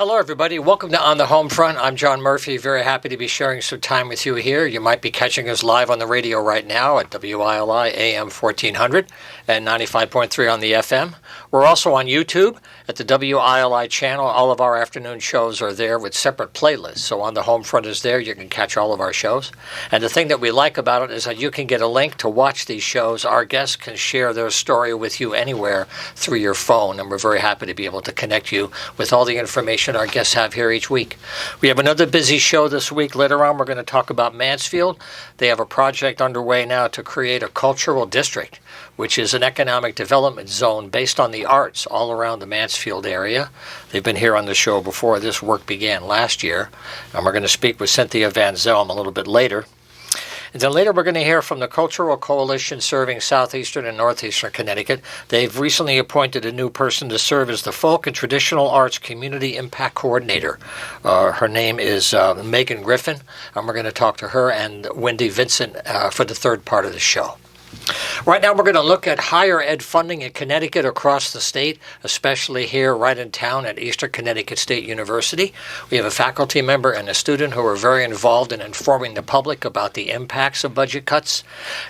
Hello, everybody. Welcome to On the Homefront. I'm John Murphy. Very happy to be sharing some time with you here. You might be catching us live on the radio right now at WILI AM 1400 and 95.3 on the FM. We're also on YouTube at the WILI channel. All of our afternoon shows are there with separate playlists. So On the Homefront is there. You can catch all of our shows. And the thing that we like about it is that you can get a link to watch these shows. Our guests can share their story with you anywhere through your phone. And we're very happy to be able to connect you with all the information our guests have here each week. We have another busy show this week. Later on, we're going to talk about Mansfield. They have a project underway now to create a cultural district, which is an economic development zone based on the arts all around the Mansfield area. They've been here on the show before. This work began last year, and we're going to speak with Cynthia van Zelm a little bit later. And then later we're going to hear from the Cultural Coalition serving southeastern and northeastern Connecticut. They've recently appointed a new person to serve as the Folk and Traditional Arts Community Impact Coordinator. Her name is Megan Griffin, and we're going to talk to her and Wendy Vincent for the third part of the show. Right now we're going to look at higher ed funding in Connecticut across the state, especially here right in town at Eastern Connecticut State University. We have a faculty member and a student who are very involved in informing the public about the impacts of budget cuts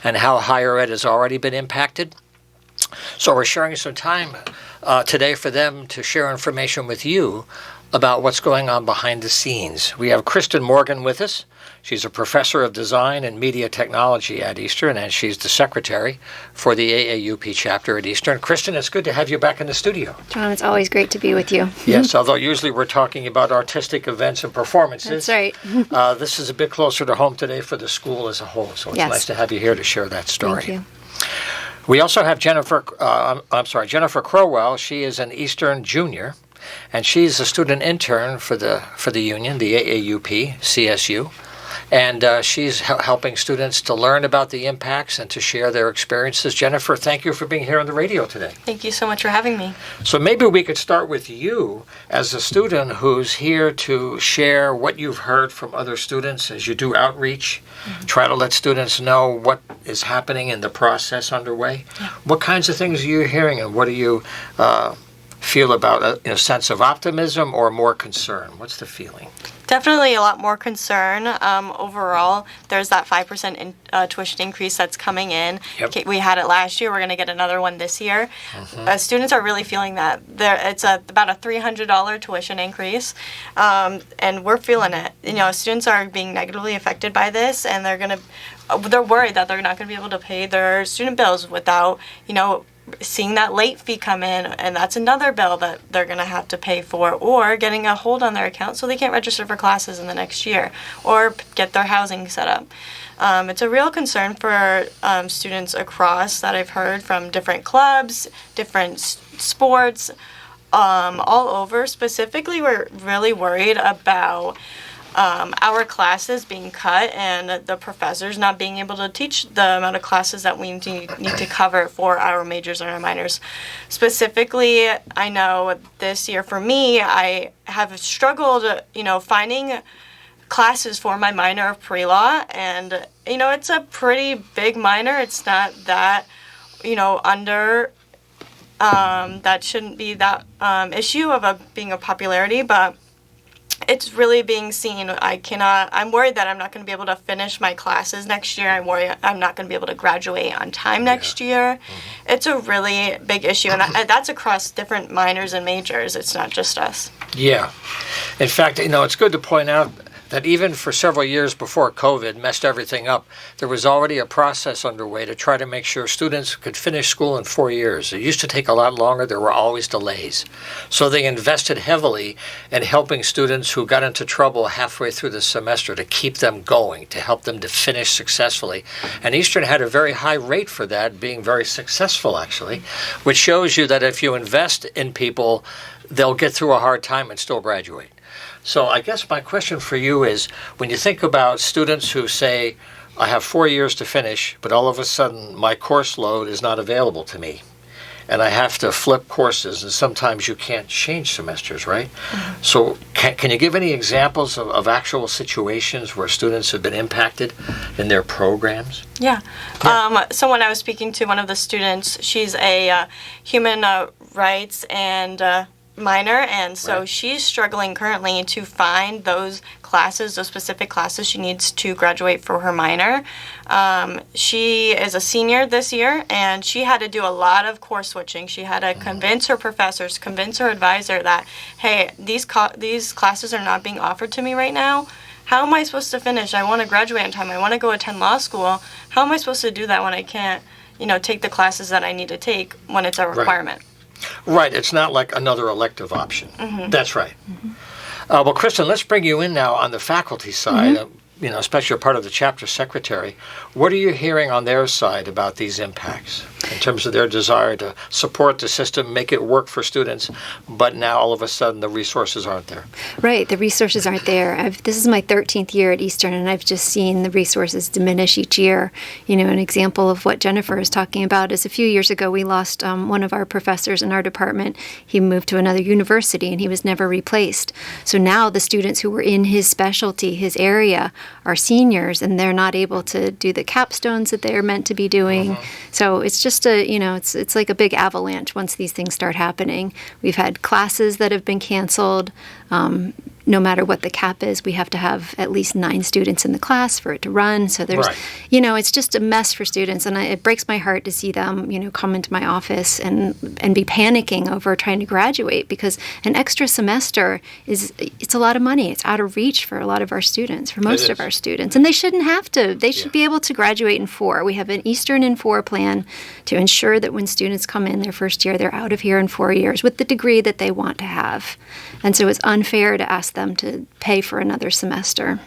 and how higher ed has already been impacted. So we're sharing some time today for them to share information with you about what's going on behind the scenes. We have Kristen Morgan with us. She's a professor of design and media technology at Eastern, and she's the secretary for the AAUP chapter at Eastern. Kristen, it's good to have you back in the studio. John, it's always great to be with you. Yes, although usually we're talking about artistic events and performances. That's right. This is a bit closer to home today for the school as a whole, so it's nice to have you here to share that story. Thank you. We also have Jennifer Croughwell. She is an Eastern junior, and she's a student intern for the union, the AAUP, CSU. And she's helping students to learn about the impacts and to share their experiences. Jennifer, thank you for being here on the radio today. Thank you so much for having me. So maybe we could start with you as a student who's here to share what you've heard from other students as you do outreach, try to let students know what is happening in the process underway. Yeah. What kinds of things are you hearing, and what do you feel about a sense of optimism or more concern? What's the feeling? Definitely a lot more concern. Overall, there's that 5% tuition increase that's coming in. Yep. We had it last year. We're going to get another one this year. Students are really feeling that. It's about a $300 tuition increase, and we're feeling it. Students are being negatively affected by this, and they're worried that they're not going to be able to pay their student bills without, seeing that late fee come in, and that's another bill that they're going to have to pay for, or getting a hold on their account so they can't register for classes in the next year or get their housing set up. It's a real concern for students across that I've heard from different clubs, different sports, all over. Specifically, we're really worried about our classes being cut and the professors not being able to teach the amount of classes that we need to cover for our majors and our minors. Specifically, I know this year for me, I have struggled, finding classes for my minor of pre-law, and, it's a pretty big minor. It's not that, under, that shouldn't be that issue of being a popularity, but it's really being seen. I'm worried that I'm not going to be able to finish my classes next year. I'm worried I'm not going to be able to graduate on time next year. It's a really big issue, and that's across different minors and majors. It's not just us. Yeah. In fact, it's good to point out that even for several years before COVID messed everything up, there was already a process underway to try to make sure students could finish school in 4 years. It used to take a lot longer. There were always delays. So they invested heavily in helping students who got into trouble halfway through the semester to keep them going, to help them to finish successfully. And Eastern had a very high rate for that, being very successful, actually, which shows you that if you invest in people, they'll get through a hard time and still graduate. So I guess my question for you is, when you think about students who say, I have 4 years to finish, but all of a sudden my course load is not available to me, and I have to flip courses, and sometimes you can't change semesters, right? Mm-hmm. So can you give any examples of actual situations where students have been impacted in their programs? Yeah. So when I was speaking to one of the students, she's a human rights and minor, and so Right. she's struggling currently to find those classes, those specific classes she needs to graduate for her minor. She is a senior this year, and she had to do a lot of course switching. She had to convince her professors, convince her advisor that, hey, these classes are not being offered to me right now. How am I supposed to finish? I want to graduate on time. I want to go attend law school. How am I supposed to do that when I can't, take the classes that I need to take when it's a requirement? Right. It's not like another elective option. That's right. Well, Kristen, let's bring you in now on the faculty side, especially you're part of the chapter secretary. What are you hearing on their side about these impacts in terms of their desire to support the system, make it work for students, but now all of a sudden the resources aren't there? Right, the resources aren't there. This is my 13th year at Eastern, and I've just seen the resources diminish each year. An example of what Jennifer is talking about is a few years ago we lost one of our professors in our department. He moved to another university, and he was never replaced. So now the students who were in his specialty, his area, are seniors, and they're not able to do the capstones that they're meant to be doing. So it's just it's like a big avalanche once these things start happening. We've had classes that have been canceled. No matter what the cap is, we have to have at least 9 students in the class for it to run. So there's, it's just a mess for students. And it breaks my heart to see them, come into my office and be panicking over trying to graduate, because an extra semester it's a lot of money. It's out of reach for a lot of our students, for most of our students. And they shouldn't have to. They should be able to graduate in 4. We have an Eastern in 4 plan to ensure that when students come in their first year, they're out of here in 4 years with the degree that they want to have. And so it's unfair to ask them to pay for another semester.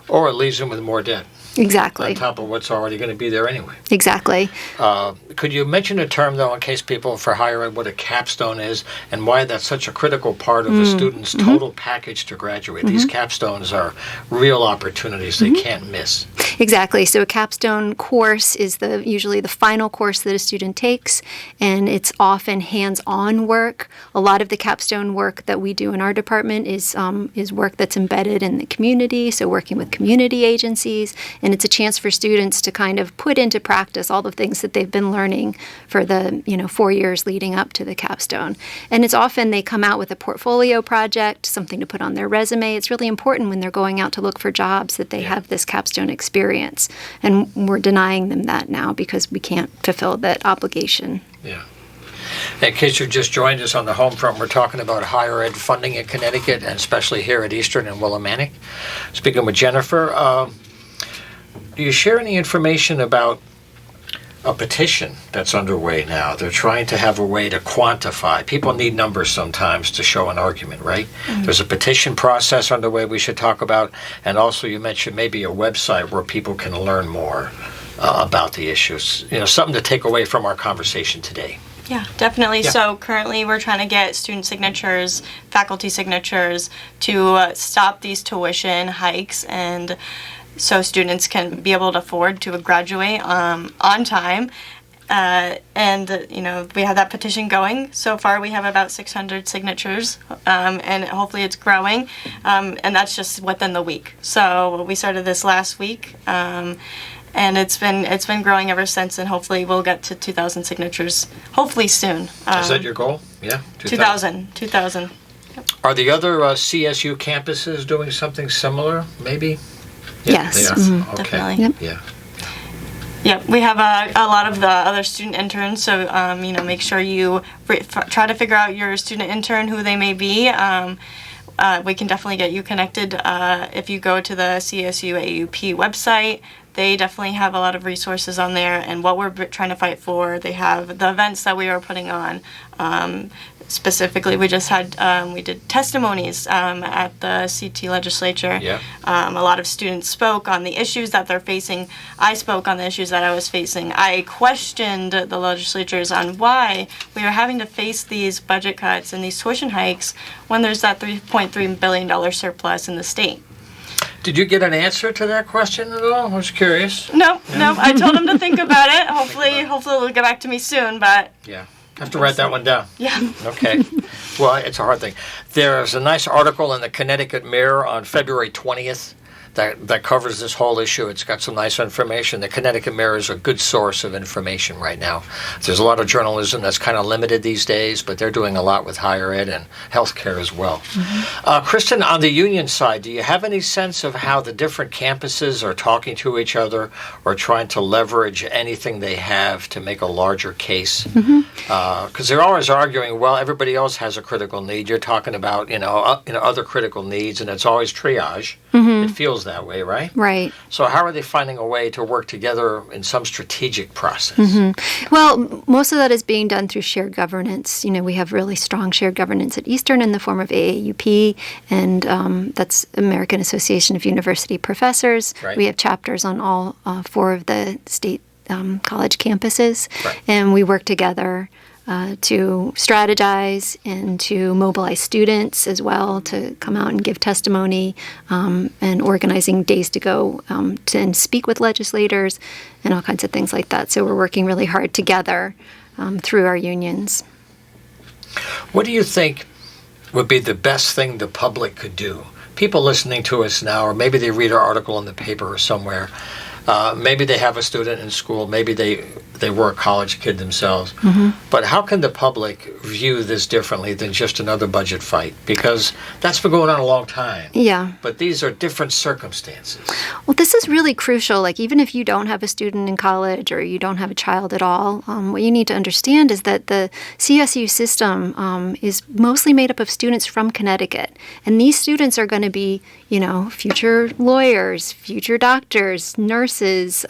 Or it leaves them with more debt. Exactly. On top of what's already going to be there anyway. Exactly. Could you mention a term, though, in case people for higher ed, what a capstone is and why that's such a critical part of a student's total package to graduate? These capstones are real opportunities they can't miss. Exactly. So a capstone course is usually the final course that a student takes, and it's often hands-on work. A lot of the capstone work that we do in our department is work that's embedded in the community, so working with community agencies. And it's a chance for students to kind of put into practice all the things that they've been learning for the 4 years leading up to the capstone. And it's often they come out with a portfolio project, something to put on their resume. It's really important when they're going out to look for jobs that they have this capstone experience. And we're denying them that now because we can't fulfill that obligation. Yeah. In case you've just joined us on the Homefront, we're talking about higher ed funding in Connecticut, and especially here at Eastern and Willimantic. Speaking with Jennifer, do you share any information about a petition that's underway now? They're trying to have a way to quantify. People need numbers sometimes to show an argument, right? There's a petition process underway we should talk about. And also you mentioned maybe a website where people can learn more about the issues. Something to take away from our conversation today. Yeah, definitely. Yeah. So currently we're trying to get student signatures, faculty signatures to stop these tuition hikes, and so students can be able to afford to graduate on time. And we have that petition going. So far we have about 600 signatures, and hopefully it's growing. And that's just within the week. So we started this last week, and it's been growing ever since, and hopefully we'll get to 2,000 signatures hopefully soon. Is that your goal? Yeah? 2,000. Yep. Are the other CSU campuses doing something similar, maybe? Yes. They are. Mm-hmm. Okay. Definitely. Yep. Yeah. Yep, we have a lot of the other student interns, so make sure you try to figure out your student intern, who they may be. We can definitely get you connected if you go to the CSU-AAUP website. They definitely have a lot of resources on there, and what we're trying to fight for. They have the events that we are putting on. Specifically, we just had we did testimonies at the CT legislature. Yeah. A lot of students spoke on the issues that they're facing. I spoke on the issues that I was facing. I questioned the legislatures on why we are having to face these budget cuts and these tuition hikes when there's that $3.3 billion surplus in the state. Did you get an answer to that question at all? I was curious. No. I told them to think about it. Hopefully they'll get back to me soon. But yeah. I have to write that one down. Yeah. Okay. Well, it's a hard thing. There's a nice article in the Connecticut Mirror on February 20th that covers this whole issue. It's got some nice information. The Connecticut Mirror is a good source of information right now. There's a lot of journalism that's kind of limited these days, but they're doing a lot with higher ed and healthcare as well. Kristen, on the union side, do you have any sense of how the different campuses are talking to each other or trying to leverage anything they have to make a larger case? Because they're always arguing, well, everybody else has a critical need. You're talking about, other critical needs, and it's always triage. It feels that way, right? Right. So how are they finding a way to work together in some strategic process? Well, most of that is being done through shared governance. We have really strong shared governance at Eastern in the form of AAUP, and that's American Association of University Professors. Right. We have chapters on all 4 of the state college campuses, Right. and we work together to strategize and to mobilize students as well to come out and give testimony, and organizing days to go and speak with legislators and all kinds of things like that. So we're working really hard together through our unions. What do you think would be the best thing the public could do? People listening to us now, or maybe they read our article in the paper or somewhere, maybe they have a student in school, maybe they were a college kid themselves. But how can the public view this differently than just another budget fight? Because that's been going on a long time. Yeah. But these are different circumstances. Well, this is really crucial. Like, even if you don't have a student in college or you don't have a child at all, what you need to understand is that the CSU system is mostly made up of students from Connecticut. And these students are going to be, future lawyers, future doctors, nurses,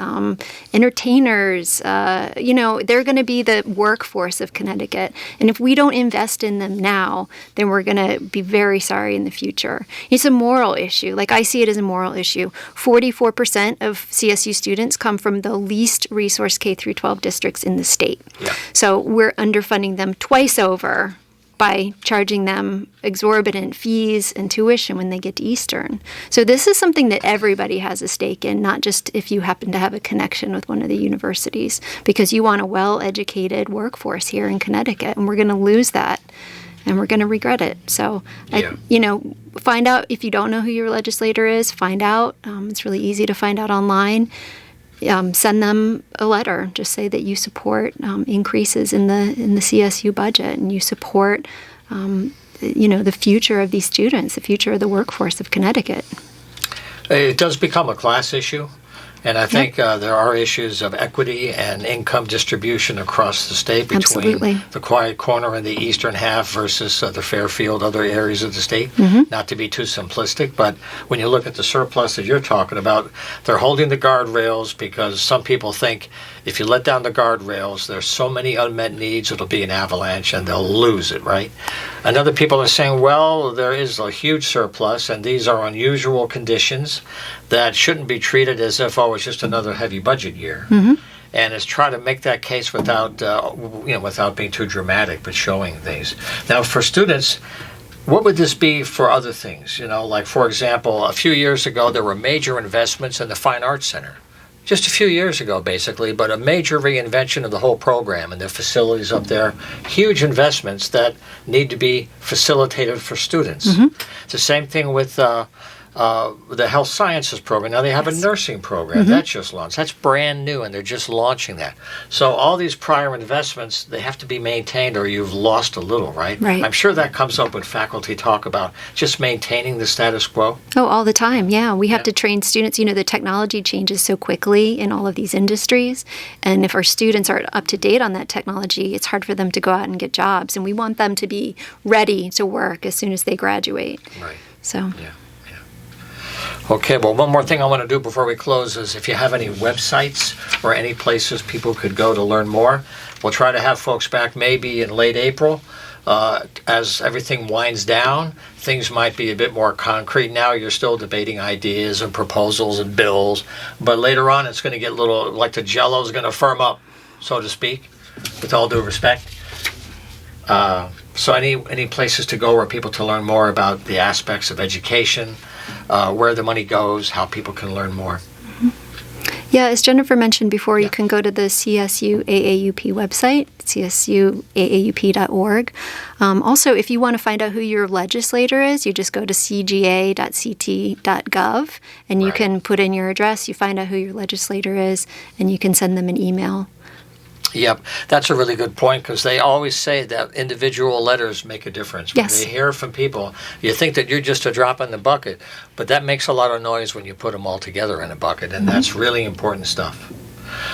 entertainers. They're going to be the workforce of Connecticut. And if we don't invest in them now, then we're going to be very sorry in the future. It's a moral issue. Like, I see it as a moral issue. 44% of CSU students come from the least resource K through 12 districts in the state. Yeah. So we're underfunding them twice over by charging them exorbitant fees and tuition when they get to Eastern. So this is something that everybody has a stake in, not just if you happen to have a connection with one of the universities, because you want a well-educated workforce here in Connecticut, and we're going to lose that, and we're going to regret it. So, find out. If you don't know who your legislator is, find out. It's really easy to find out online. Send them a letter. Just say that you support increases in the CSU budget, and you support, the future of these students, the future of the workforce of Connecticut. It does become a class issue. And I think there are issues of equity and income distribution across the state between the Quiet Corner and the eastern half versus the Fairfield, other areas of the state. Not to be too simplistic, but when you look at the surplus that you're talking about, they're holding the guardrails because some people think if you let down the guardrails, there's so many unmet needs, it'll be an avalanche and they'll lose it, right? And other people are saying, well, there is a huge surplus and these are unusual conditions that shouldn't be treated as if, it's just another heavy budget year. And it's try to make that case without being too dramatic, but showing things. Now, for students, what would this be for other things? Like, for example, a few years ago, there were major investments in the Fine Arts Center. Just a few years ago, basically, but a major reinvention of the whole program and the facilities up there. Huge investments that need to be facilitated for students. It's the same thing with the health sciences program. Now they have a nursing program that just launched. That's brand new, and they're just launching that. So all these prior investments, they have to be maintained, or you've lost a little, right? I'm sure that comes up when faculty talk about just maintaining the status quo. Oh, all the time. Yeah, we have to train students. The technology changes so quickly in all of these industries, and if our students aren't up to date on that technology, it's hard for them to go out and get jobs. And we want them to be ready to work as soon as they graduate. Right. So. Yeah. Okay, well, one more thing I want to do before we close is if you have any websites or any places people could go to learn more, we'll try to have folks back maybe in late April. As everything winds down, things might be a bit more concrete. Now you're still debating ideas and proposals and bills, but later on it's going to get a little, like the jello is going to firm up, so to speak, with all due respect. So any places to go where people to learn more about the aspects of education, where the money goes, how people can learn more? Yeah, as Jennifer mentioned before, you can go to the CSU-AAUP website, csu-aaup.org. Also, if you want to find out who your legislator is, you just go to cga.ct.gov, and you can put in your address, you find out who your legislator is, and you can send them an email. Yep, that's a really good point, because they always say that individual letters make a difference. When Yes. they hear from people, you think that you're just a drop in the bucket, but that makes a lot of noise when you put them all together in a bucket, and that's really important stuff.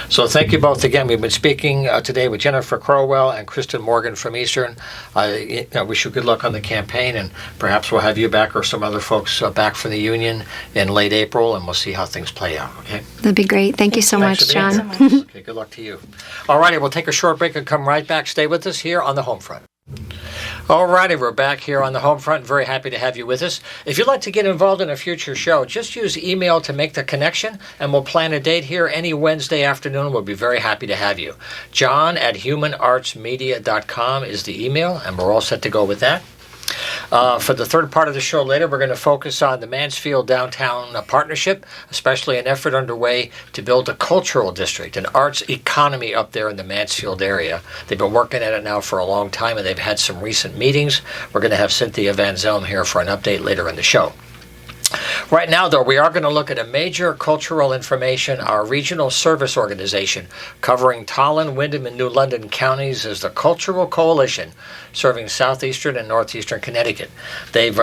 So thank you both again. We've been speaking today with Jennifer Croughwell and Kristen Morgan from Eastern. I wish you good luck on the campaign, and perhaps we'll have you back or some other folks back from the union in late April, and we'll see how things play out, okay? That'd be great. Thank you so much, John. Okay, good luck to you. All righty, we'll take a short break and come right back. Stay with us here on the Homefront. All righty, we're back here on the Homefront. Very happy to have you with us. If you'd like to get involved in a future show, just use email to make the connection, and we'll plan a date here any Wednesday afternoon. We'll be very happy to have you. John@humanartsmedia.com is the email, and we're all set to go with that. For the third part of the show later, we're going to focus on the Mansfield Downtown Partnership, especially an effort underway to build a cultural district, an arts economy up there in the Mansfield area. They've been working at it now for a long time, and they've had some recent meetings. We're going to have Cynthia Van Zelm here for an update later in the show. Right now, though, we are going to look at a major cultural information. Our regional service organization covering Tolland, Windham, and New London counties is the Cultural Coalition, serving southeastern and northeastern Connecticut. They've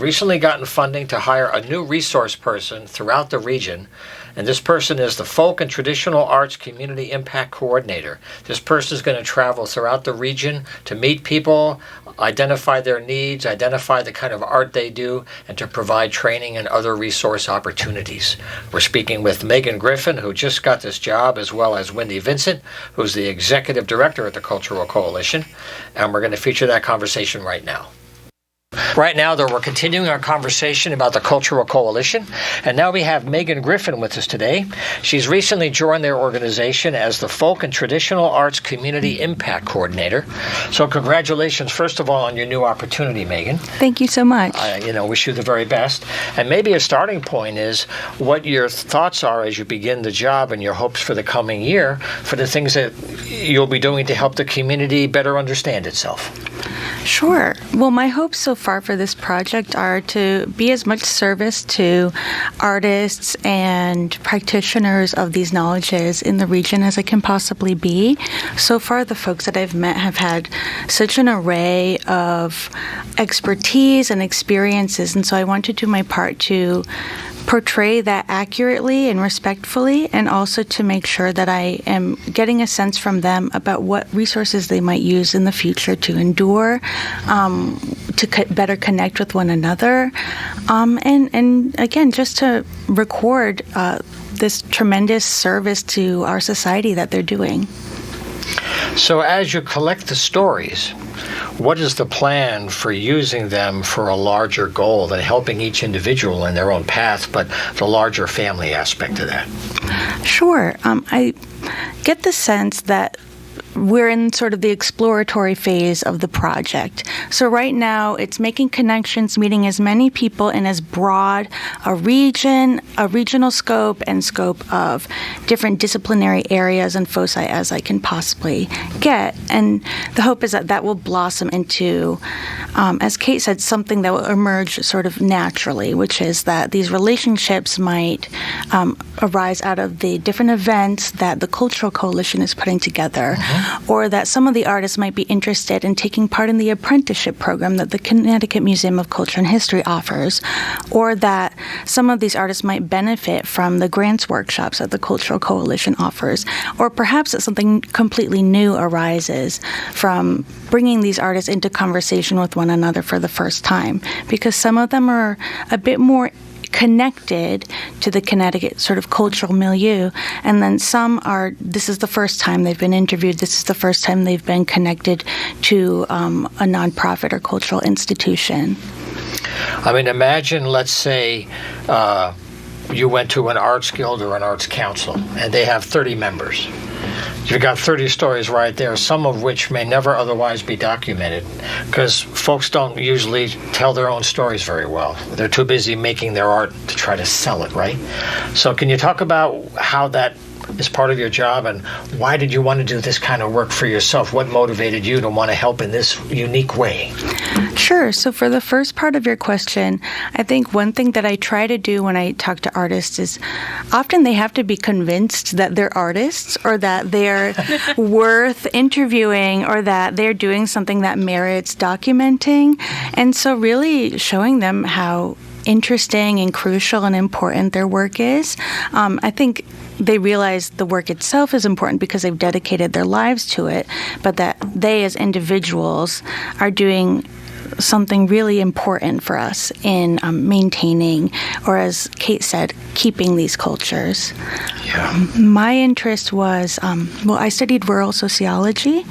recently gotten funding to hire a new resource person throughout the region, and this person is the Folk and Traditional Arts Community Impact Coordinator. This person is going to travel throughout the region to meet people, identify their needs, identify the kind of art they do, and to provide training and other resource opportunities. We're speaking with Megan Griffin, who just got this job, as well as Wendy Vincent, who's the Executive Director at the Cultural Coalition, and we're going to feature that conversation right now. Right now, though, we're continuing our conversation about the Cultural Coalition, and now we have Megan Griffin with us today. She's recently joined their organization as the Folk and Traditional Arts Community Impact Coordinator. So congratulations, first of all, on your new opportunity, Megan. Thank you so much. I wish you the very best. And maybe a starting point is what your thoughts are as you begin the job and your hopes for the coming year for the things that you'll be doing to help the community better understand itself. Sure. Well, my hopes so far for this project are to be as much service to artists and practitioners of these knowledges in the region as I can possibly be. So far, the folks that I've met have had such an array of expertise and experiences, and so I want to do my part to portray that accurately and respectfully, and also to make sure that I am getting a sense from them about what resources they might use in the future to endure, to better connect with one another, and again, just to record this tremendous service to our society that they're doing. So as you collect the stories, what is the plan for using them for a larger goal than helping each individual in their own path, but the larger family aspect of that? Sure. I get the sense that we're in sort of the exploratory phase of the project. So right now, it's making connections, meeting as many people in as broad a regional scope and scope of different disciplinary areas and foci as I can possibly get. And the hope is that that will blossom into, as Kate said, something that will emerge sort of naturally, which is that these relationships might arise out of the different events that the Cultural Coalition is putting together. Or that some of the artists might be interested in taking part in the apprenticeship program that the Connecticut Museum of Culture and History offers, or that some of these artists might benefit from the grants workshops that the Cultural Coalition offers, or perhaps that something completely new arises from bringing these artists into conversation with one another for the first time, because some of them are a bit more connected to the Connecticut sort of cultural milieu, and then some are, this is the first time they've been interviewed, this is the first time they've been connected to a nonprofit or cultural institution. I mean, imagine, let's say, you went to an arts guild or an arts council, and they have 30 members. You've got 30 stories right there, some of which may never otherwise be documented, because folks don't usually tell their own stories very well. They're too busy making their art to try to sell it, right? So can you talk about how that is part of your job, and why did you want to do this kind of work for yourself? What motivated you to want to help in this unique way? Sure. So for the first part of your question, I think one thing that I try to do when I talk to artists is often they have to be convinced that they're artists, or that they're worth interviewing, or that they're doing something that merits documenting. And so really showing them how interesting and crucial and important their work is. I think they realize the work itself is important because they've dedicated their lives to it, but that they as individuals are doing something really important for us in maintaining, or as Kate said, keeping these cultures. Yeah. My interest was, I studied rural sociology,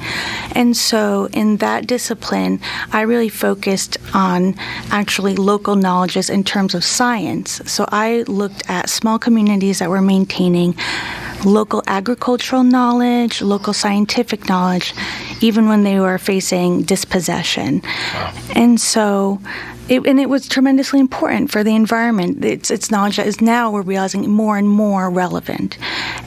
and so in that discipline, I really focused on actually local knowledges in terms of science. So I looked at small communities that were maintaining local agricultural knowledge, local scientific knowledge, even when they were facing dispossession. Wow. And so it was tremendously important for the environment. It's knowledge that is now, we're realizing, more and more relevant.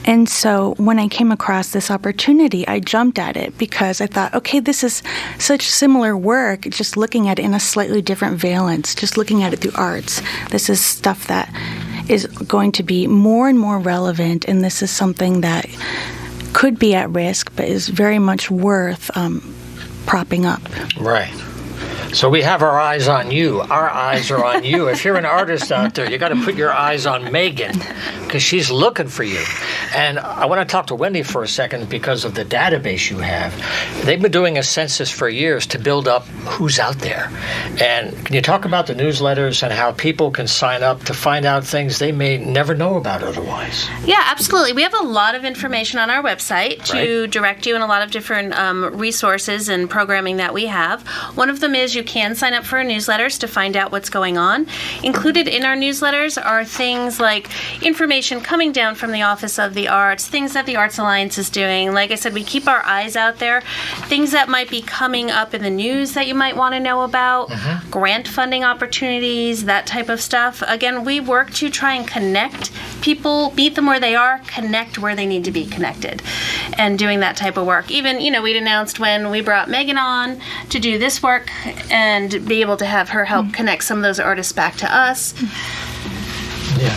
And so when I came across this opportunity, I jumped at it because I thought, okay, this is such similar work, just looking at it in a slightly different valence, just looking at it through arts. This is stuff that is going to be more and more relevant, and this is something that could be at risk, but is very much worth propping up. Right. So we have our eyes on you. Our eyes are on you. If you're an artist out there, you got to put your eyes on Megan, because she's looking for you. And I want to talk to Wendy for a second because of the database you have. They've been doing a census for years to build up who's out there. And can you talk about the newsletters and how people can sign up to find out things they may never know about otherwise? Yeah, absolutely. We have a lot of information on our website to direct you in a lot of different resources and programming that we have. One of them is you can sign up for our newsletters to find out what's going on. Included in our newsletters are things like information coming down from the Office of the Arts, things that the Arts Alliance is doing. Like I said, we keep our eyes out there. Things that might be coming up in the news that you might want to know about, grant funding opportunities, that type of stuff. Again, we work to try and connect people, meet them where they are, connect where they need to be connected, and doing that type of work. Even, we'd announced when we brought Megan on to do this work and be able to have her help connect some of those artists back to us. Yeah.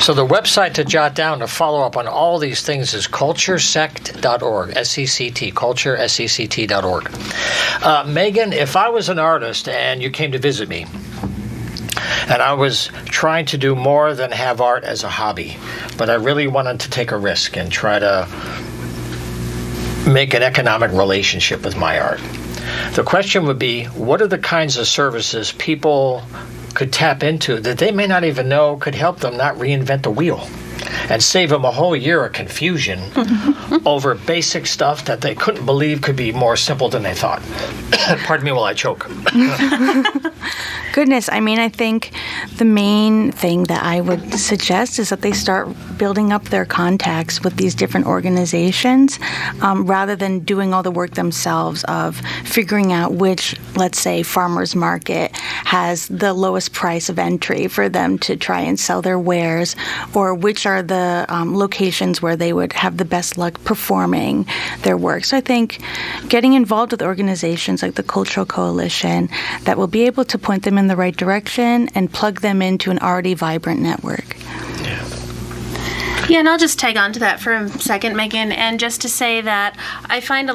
So the website to jot down to follow up on all these things is culturesect.org, S-E-C-T, culturesect.org. Megan, if I was an artist and you came to visit me, and I was trying to do more than have art as a hobby, but I really wanted to take a risk and try to make an economic relationship with my art, the question would be, what are the kinds of services people could tap into that they may not even know could help them not reinvent the wheel and save them a whole year of confusion over basic stuff that they couldn't believe could be more simple than they thought? Pardon me while I choke. Goodness, I think the main thing that I would suggest is that they start building up their contacts with these different organizations rather than doing all the work themselves of figuring out which, let's say, farmer's market has the lowest price of entry for them to try and sell their wares, or which are the locations where they would have the best luck performing their work. So I think getting involved with organizations like the Cultural Coalition that will be able to point them in the right direction and plug them into an already vibrant network. Yeah, and I'll just tag on to that for a second, Megan, and just to say that I find a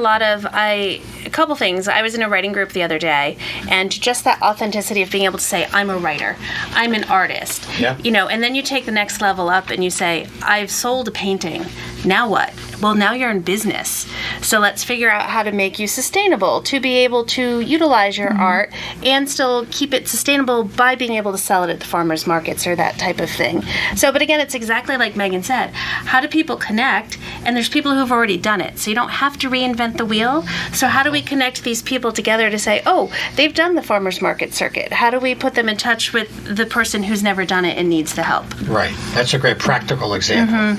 couple things. I was in a writing group the other day, and just that authenticity of being able to say, I'm a writer, I'm an artist, and then you take the next level up and you say, I've sold a painting, now what? Well, now you're in business. So let's figure out how to make you sustainable, to be able to utilize your art and still keep it sustainable by being able to sell it at the farmers markets or that type of thing. So, but again, it's exactly like Megan said. How do people connect? And there's people who've already done it. So you don't have to reinvent the wheel. So how do we connect these people together to say, oh, they've done the farmers market circuit. How do we put them in touch with the person who's never done it and needs the help? Right. That's a great practical example.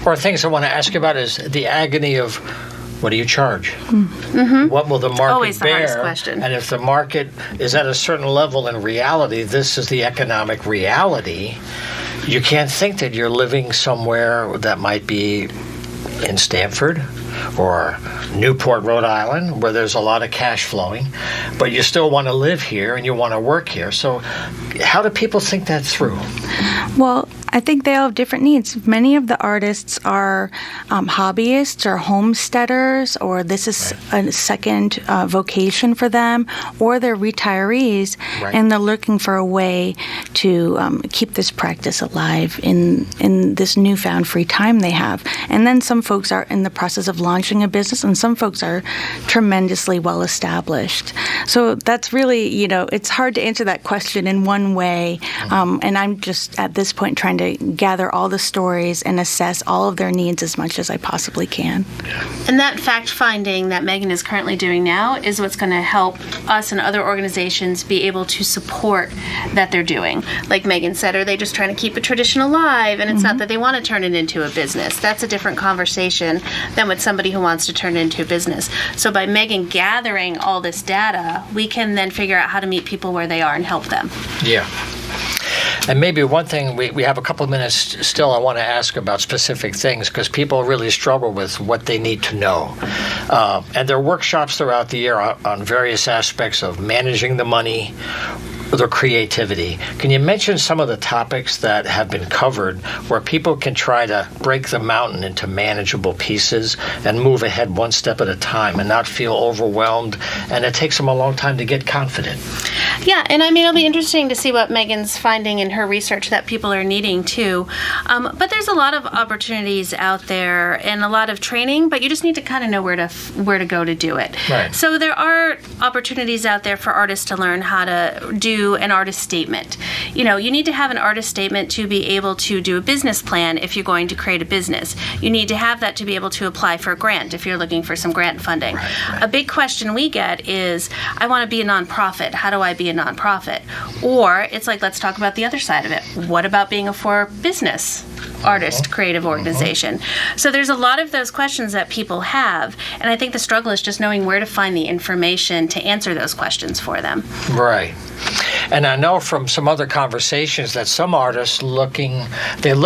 Or things I want to ask you about is is the agony of, what do you charge? Mm-hmm. What will the market Always the bear? hardest question. And if the market is at a certain level in reality, this is the economic reality, you can't think that you're living somewhere that might be in Stanford or Newport, Rhode Island, where there's a lot of cash flowing, but you still want to live here and you want to work here. So how do people think that through? Well, I think they all have different needs. Many of the artists are hobbyists or homesteaders, or this is a second vocation for them, or they're retirees, and they're looking for a way to keep this practice alive in this newfound free time they have. And then some folks are in the process of launching a business, and some folks are tremendously well established. So that's really, it's hard to answer that question in one way. And I'm just at this point trying to gather all the stories and assess all of their needs as much as I possibly can. And that fact finding that Megan is currently doing now is what's going to help us and other organizations be able to support that they're doing. Like Megan said, are they just trying to keep a tradition alive? And it's not that they want to turn it into a business. That's a different conversation than with somebody who wants to turn it into a business. So by Megan gathering all this data, we can then figure out how to meet people where they are and help them. Yeah. And maybe one thing, we have a couple of minutes still, I want to ask about specific things because people really struggle with what they need to know. And there are workshops throughout the year on various aspects of managing the money, their creativity. Can you mention some of the topics that have been covered where people can try to break the mountain into manageable pieces and move ahead one step at a time and not feel overwhelmed, and it takes them a long time to get confident? Yeah, and I mean, it'll be interesting to see what Megan's finding in her research that people are needing too. But there's a lot of opportunities out there and a lot of training, but you just need to kind of know where to go to do it. Right. So there are opportunities out there for artists to learn how to do an artist statement. You need to have an artist statement to be able to do a business plan if you're going to create a business. You need to have that to be able to apply for a grant if you're looking for some grant funding. Right. A big question we get is, I want to be a nonprofit. How do I be a nonprofit? Or it's like, let's talk about the other side of it. What about being a for-business artist creative organization? So there's a lot of those questions that people have, and I think the struggle is just knowing where to find the information to answer those questions for them. Right. And I know from some other conversations that some artists look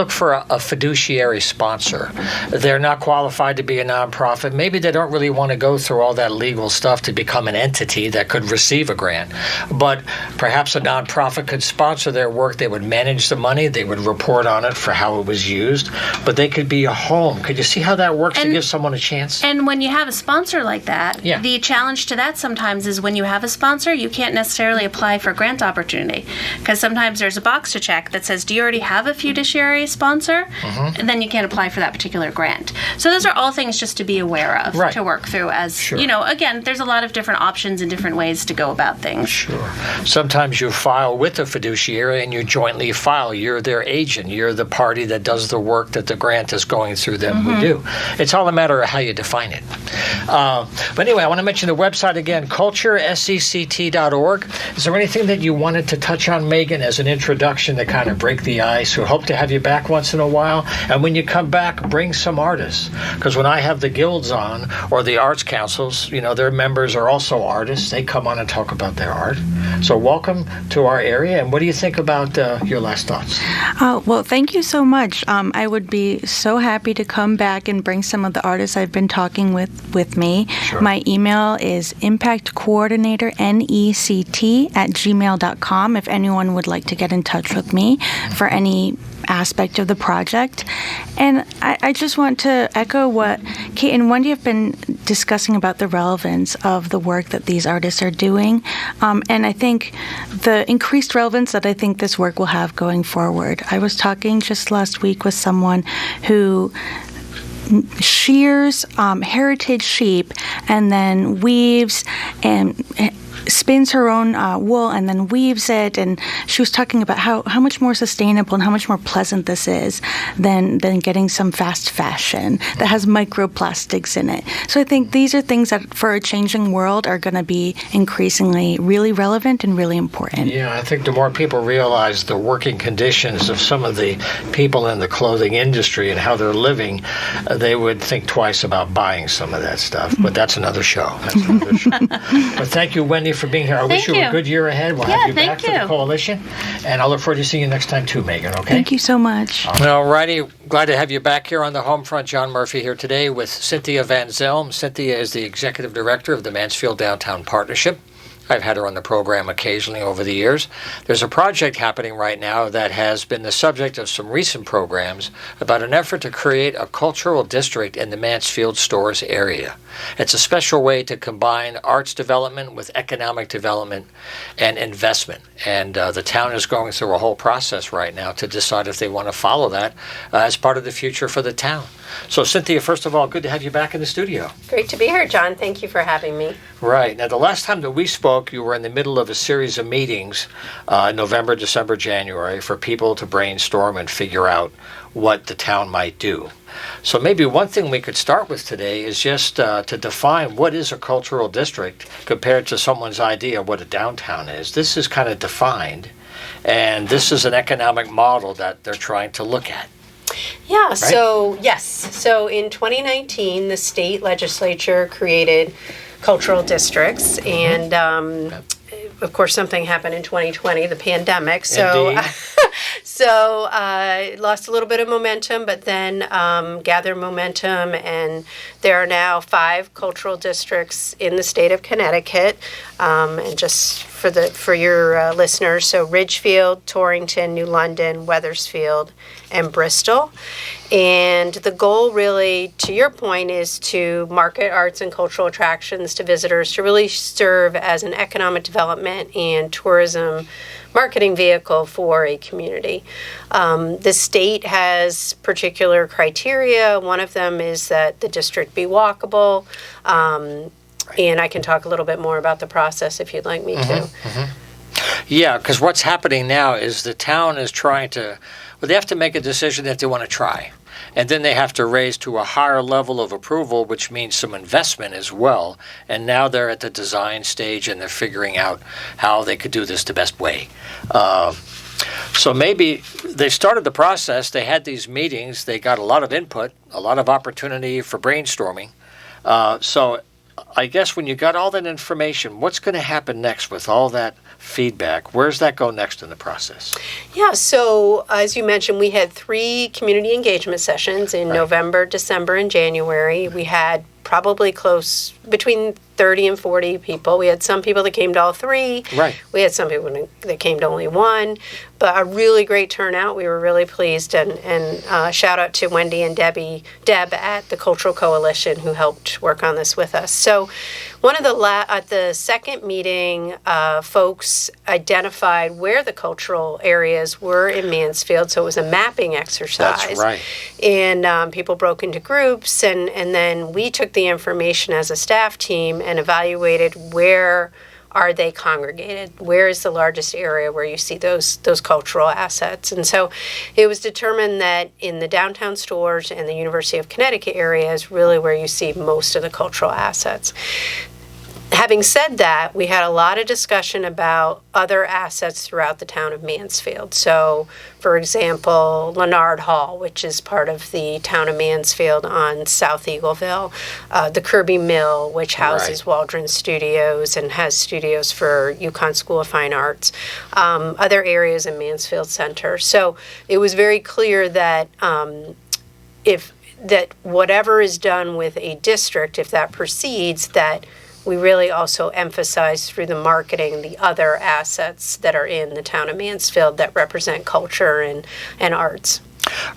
for a fiduciary sponsor. They're not qualified to be a nonprofit. Maybe they don't really want to go through all that legal stuff to become an entity that could receive a grant. But perhaps a nonprofit could sponsor their work. They would manage the money. They would report on it for how it was used. But they could be a home. Could you see how that works to give someone a chance? And when you have a sponsor like that, the challenge to that sometimes is when you have a sponsor, you can't necessarily apply for grant opportunity, because sometimes there's a box to check that says, do you already have a fiduciary sponsor? And then you can't apply for that particular grant. So those are all things just to be aware of, to work through as, again, there's a lot of different options and different ways to go about things. Sure. Sometimes you file with a fiduciary and you jointly file. You're their agent. You're the party that does the work that the grant is going through them to do. It's all a matter of how you define it. But anyway, I want to mention the website again, culturesect.org. Is there anything that you wanted to touch on, Megan, as an introduction to kind of break the ice? We hope to have you back once in a while. And when you come back, bring some artists. Because when I have the guilds on, or the arts councils, their members are also artists. They come on and talk about their art. So welcome to our area. And what do you think about your last thoughts? Well, thank you so much. I would be so happy to come back and bring some of the artists I've been talking with me. Sure. My email is impactcoordinatornect@gmail.com if anyone would like to get in touch with me for any aspect of the project. And I just want to echo what Kate and Wendy have been discussing about the relevance of the work that these artists are doing. And I think the increased relevance that I think this work will have going forward. I was talking just last week with someone who shears heritage sheep and then weaves and spins her own wool and then weaves it, and she was talking about how much more sustainable and how much more pleasant this is than getting some fast fashion that has microplastics in it. So I think these are things that for a changing world are going to be increasingly really relevant and really important. Yeah, I think the more people realize the working conditions of some of the people in the clothing industry and how they're living, they would think twice about buying some of that stuff. But that's another show. But thank you, Wendy, for being here. I wish you a good year ahead. We'll have you back for the coalition. And I'll look forward to seeing you next time too, Megan, okay? Thank you so much. All righty. Glad to have you back here on the Homefront. John Murphy here today with Cynthia Van Zelm. Cynthia is the Executive Director of the Mansfield Downtown Partnership. I've had her on the program occasionally over the years. There's a project happening right now that has been the subject of some recent programs about an effort to create a cultural district in the Mansfield Stores area. It's a special way to combine arts development with economic development and investment. And the town is going through a whole process right now to decide if they want to follow that as part of the future for the town. So, Cynthia, first of all, good to have you back in the studio. Great to be here, John. Thank you for having me. Right. Now, the last time that we spoke, you were in the middle of a series of meetings, November, December, January, for people to brainstorm and figure out what the town might do. So maybe one thing we could start with today is just to define what is a cultural district compared to someone's idea of what a downtown is. This is kind of defined, and this is an economic model that they're trying to look at. Yeah, right? So in 2019, the state legislature created cultural districts, and of course something happened in 2020, the pandemic. So lost a little bit of momentum, but then gathered momentum, and there are now 5 cultural districts in the state of Connecticut. And just for your listeners, so Ridgefield, Torrington, New London, Wethersfield, and Bristol. And the goal really, to your point, is to market arts and cultural attractions to visitors to really serve as an economic development and tourism marketing vehicle for a community. The state has particular criteria. One of them is that the district be walkable. And I can talk a little bit more about the process if you'd like me to. Yeah, because what's happening now is the town is trying to, well, they have to make a decision that they want to try. And then they have to raise to a higher level of approval, which means some investment as well. And now they're at the design stage and they're figuring out how they could do this the best way. So maybe they started the process, they had these meetings, they got a lot of input, a lot of opportunity for brainstorming. So I guess when you got all that information, what's going to happen next with all that feedback? Where's that go next in the process? Yeah, so as you mentioned, we had 3 community engagement sessions in November, December, and January. We had probably close between 30 and 40 people. We had some people that came to all 3. Right. We had some people that came to only 1. But a really great turnout. We were really pleased. And shout out to Wendy and Deb at the Cultural Coalition who helped work on this with us. So one of at the second meeting, folks identified where the cultural areas were in Mansfield. So it was a mapping exercise. That's right. And people broke into groups, and then we took the information as a staff team and evaluated where are they congregated? Where is the largest area where you see those cultural assets? And so it was determined that in the downtown stores and the University of Connecticut area is really where you see most of the cultural assets. Having said that, we had a lot of discussion about other assets throughout the town of Mansfield. So, for example, Leonard Hall, which is part of the town of Mansfield on South Eagleville, the Kirby Mill, which houses Waldron Studios and has studios for UConn School of Fine Arts, other areas in Mansfield Center. So it was very clear that that whatever is done with a district, if that proceeds, that we really also emphasize through the marketing the other assets that are in the town of Mansfield that represent culture and arts.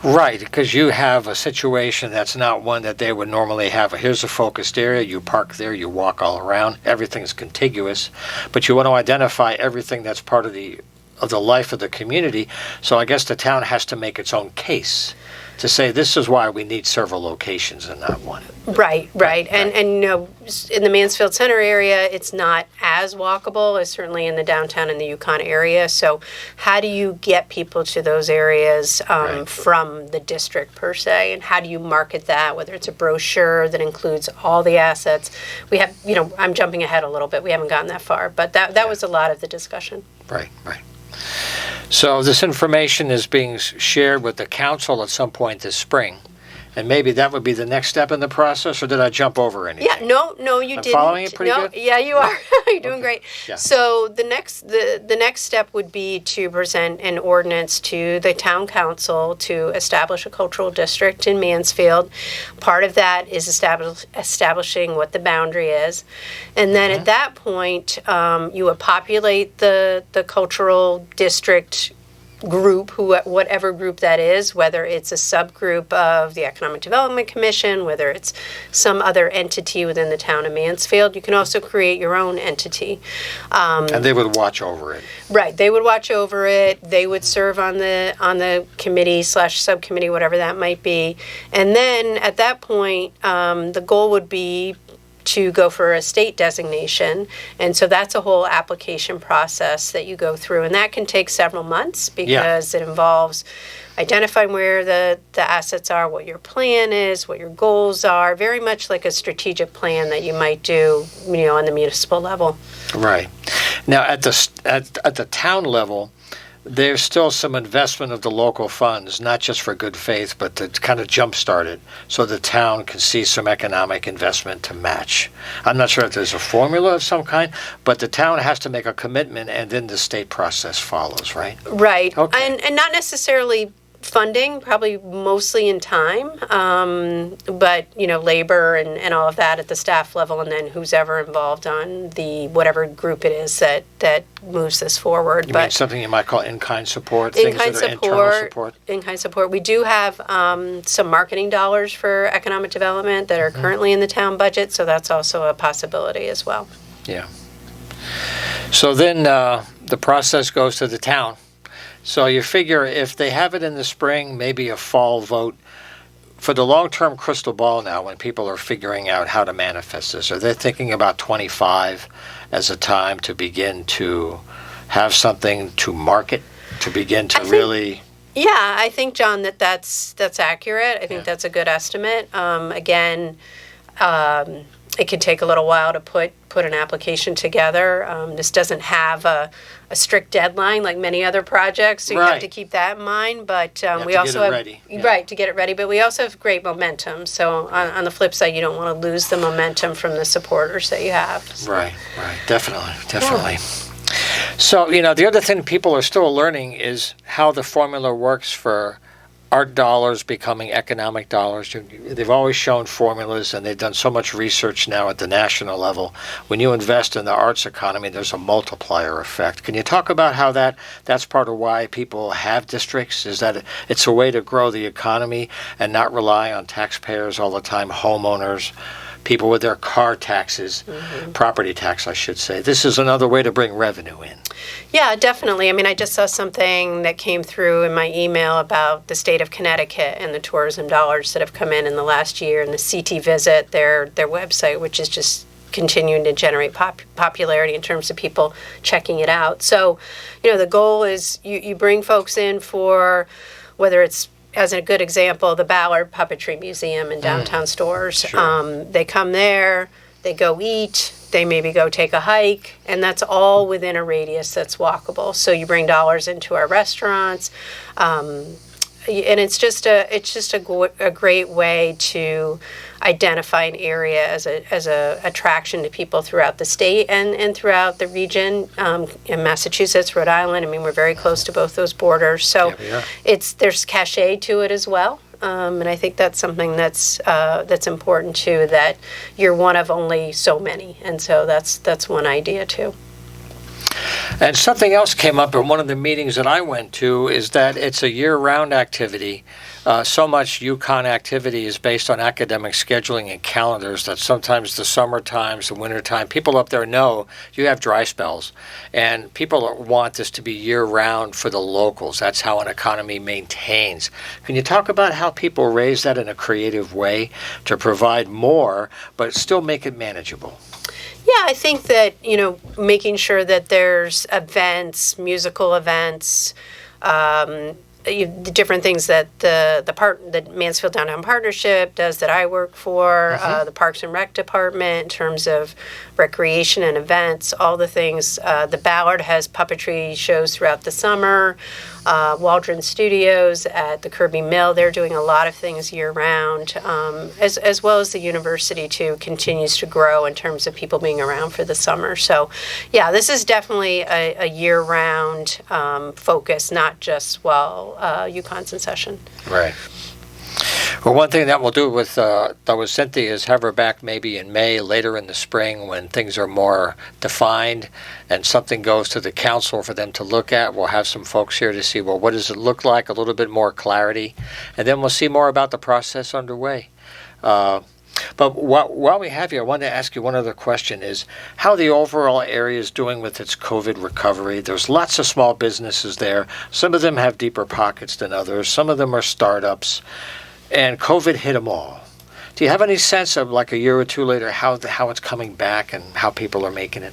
Right, because you have a situation that's not one that they would normally have. Here's a focused area, you park there, you walk all around, everything's contiguous, but you want to identify everything that's part of the life of the community. So I guess the town has to make its own case to say this is why we need several locations and not one. Right. And in the Mansfield Center area, it's not as walkable as certainly in the downtown and the Yukon area. So how do you get people to those areas from the district per se? And how do you market that, whether it's a brochure that includes all the assets? We have, I'm jumping ahead a little bit. We haven't gotten that far, but that was a lot of the discussion. Right. So this information is being shared with the council at some point this spring. And maybe that would be the next step in the process, or did I jump over anything? Yeah, no, you didn't. Following it pretty good? Yeah, you are. You're doing great. Yeah. So the next step would be to present an ordinance to the town council to establish a cultural district in Mansfield. Part of that is establishing what the boundary is, and then at that point, you would populate the cultural district group, whatever group that is, whether it's a subgroup of the Economic Development Commission, whether it's some other entity within the town of Mansfield. You can also create your own entity. And they would watch over it. Right, they would watch over it. They would serve on the committee / subcommittee, whatever that might be. And then at that point, the goal would be to go for a state designation. And so that's a whole application process that you go through. And that can take several months because it involves identifying where the assets are, what your plan is, what your goals are, very much like a strategic plan that you might do, on the municipal level. Right. Now, at the town level, there's still some investment of the local funds, not just for good faith, but to kind of jumpstart it so the town can see some economic investment to match. I'm not sure if there's a formula of some kind, but the town has to make a commitment and then the state process follows, right? Right. Okay. And not necessarily funding, probably mostly in time, but labor and all of that at the staff level, and then who's ever involved on the whatever group it is that moves this forward. You mean something you might call in-kind support? Internal support. In-kind support. We do have some marketing dollars for economic development that are currently in the town budget, so that's also a possibility as well. Yeah. So then the process goes to the town. So you figure if they have it in the spring, maybe a fall vote. For the long-term crystal ball now, when people are figuring out how to manifest this, are they thinking about 25 as a time to begin to have something to market, to begin to really... Yeah, I think, John, that's accurate. I think that's a good estimate. Again, it can take a little while to put an application together. This doesn't have a strict deadline like many other projects, so you have to keep that in mind. But we also have to get it ready. But we also have great momentum. So on the flip side, you don't want to lose the momentum from the supporters that you have. So. Right. Definitely. Yeah. So the other thing people are still learning is how the formula works for art dollars becoming economic dollars. They've always shown formulas, and they've done so much research now at the national level. When you invest in the arts economy, there's a multiplier effect. Can you talk about how that's part of why people have districts? Is that it's a way to grow the economy and not rely on taxpayers all the time, homeowners, people with their car taxes, property tax, I should say. This is another way to bring revenue in. Yeah, definitely. I mean, I just saw something that came through in my email about the state of Connecticut and the tourism dollars that have come in the last year, and the CT Visit, their website, which is just continuing to generate popularity in terms of people checking it out. So, the goal is you bring folks in for, whether it's, as a good example, the Ballard Puppetry Museum in downtown Stores. Sure. They come there, they go eat, they maybe go take a hike, and that's all within a radius that's walkable. So you bring dollars into our restaurants, and it's just a great way to identify an area as a attraction to people throughout the state and throughout the region. In Massachusetts, Rhode Island, I mean, we're very close to both those borders, so there's cachet to it as well. And I think that's something that's important too, that you're one of only so many, and so that's one idea too. And something else came up in one of the meetings that I went to is that it's a year-round activity. So much UConn activity is based on academic scheduling and calendars that sometimes the summer times, the winter time, people up there know you have dry spells. And people want this to be year-round for the locals. That's how an economy maintains. Can you talk about how people raise that in a creative way to provide more, but still make it manageable? Yeah, I think that, making sure that there's events, musical events, the different things that the Mansfield Downtown Partnership does that I work for, the Parks and Rec Department in terms of recreation and events, all the things. The Ballard has puppetry shows throughout the summer. Waldron Studios at the Kirby Mill, they're doing a lot of things year-round, as well as the university, too, continues to grow in terms of people being around for the summer. So, yeah, this is definitely a year-round focus, not just, UConn's in session. Right. Well, one thing that we'll do with Cynthia is have her back maybe in May, later in the spring, when things are more defined and something goes to the council for them to look at. We'll have some folks here to see, well, what does it look like, a little bit more clarity, and then we'll see more about the process underway. But while we have you, I wanted to ask you one other question, is how the overall area is doing with its COVID recovery. There's lots of small businesses there. Some of them have deeper pockets than others. Some of them are startups. And COVID hit them all. Do you have any sense of, like a year or two later, how it's coming back and how people are making it?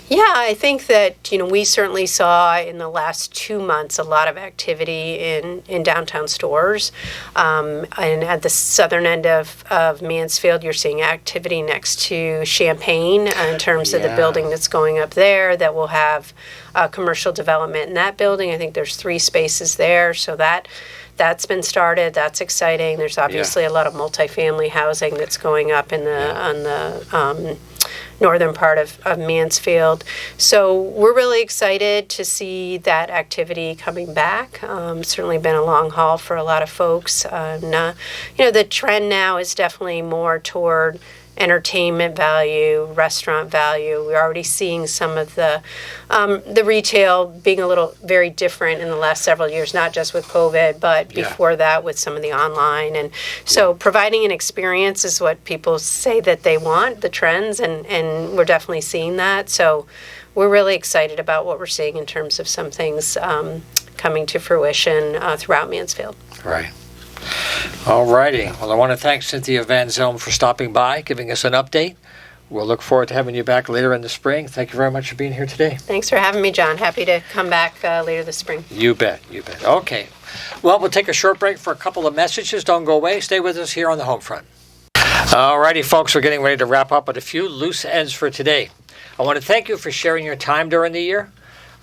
Yeah, I think that, we certainly saw in the last 2 months a lot of activity in downtown stores. And at the southern end of Mansfield, you're seeing activity next to Champaign in terms of the building that's going up there that will have commercial development in that building. I think there's 3 spaces there, so that's been started. That's exciting. There's obviously a lot of multifamily housing that's going up on the northern part of Mansfield. So we're really excited to see that activity coming back. Certainly been a long haul for a lot of folks. The trend now is definitely more toward entertainment value, restaurant value. We're already seeing some of the retail being very different in the last several years, not just with COVID, but before that with some of the online. And so providing an experience is what people say that they want, the trends, and we're definitely seeing that. So we're really excited about what we're seeing in terms of some things coming to fruition throughout Mansfield. Right. All righty. Well, I want to thank Cynthia Van Zelm for stopping by, giving us an update. We'll look forward to having you back later in the spring. Thank you very much for being here today. Thanks for having me, John. Happy to come back later this spring. You bet. Okay. Well, we'll take a short break for a couple of messages. Don't go away. Stay with us here on the Homefront. All righty, folks. We're getting ready to wrap up with a few loose ends for today. I want to thank you for sharing your time during the year.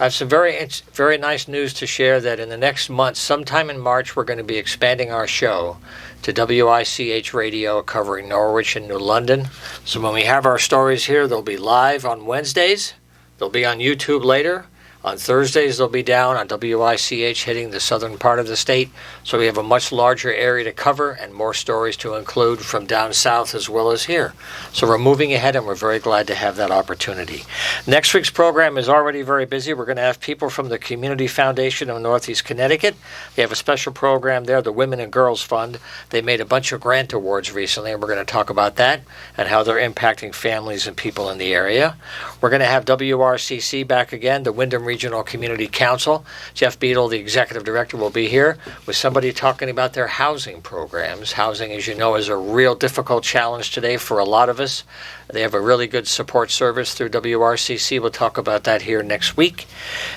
I have some very nice news to share that in the next month, sometime in March, we're going to be expanding our show to WICH Radio covering Norwich and New London. So when we have our stories here, they'll be live on Wednesdays. They'll be on YouTube later. On Thursdays, they'll be down on WICH hitting the southern part of the state. So we have a much larger area to cover and more stories to include from down south as well as here. So we're moving ahead, and we're very glad to have that opportunity. Next week's program is already very busy. We're going to have people from the Community Foundation of Northeast Connecticut. They have a special program there, the Women and Girls Fund. They made a bunch of grant awards recently, and we're going to talk about that and how they're impacting families and people in the area. We're going to have WRCC back again, the Wyndham Regional Community Council. Jeff Beadle, the executive director, will be here with somebody talking about their housing programs. Housing, as you know, is a real difficult challenge today for a lot of us. They have a really good support service through WRCC. We'll talk about that here next week.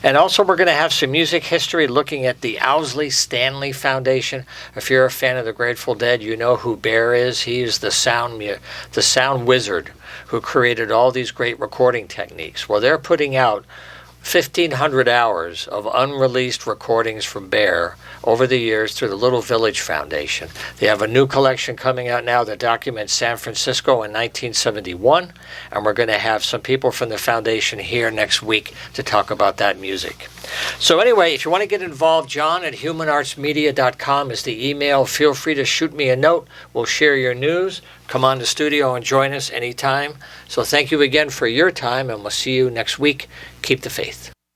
And also we're going to have some music history looking at the Owsley Stanley Foundation. If you're a fan of the Grateful Dead, you know who Bear is. He is the sound wizard who created all these great recording techniques. Well, they're putting out 1,500 hours of unreleased recordings from Bear over the years through the Little Village Foundation. They have a new collection coming out now that documents San Francisco in 1971, and we're going to have some people from the foundation here next week to talk about that music. So anyway, if you want to get involved, John at humanartsmedia.com is the email. Feel free to shoot me a note. We'll share your news. Come on to the studio and join us anytime. So thank you again for your time, and we'll see you next week. Keep the faith.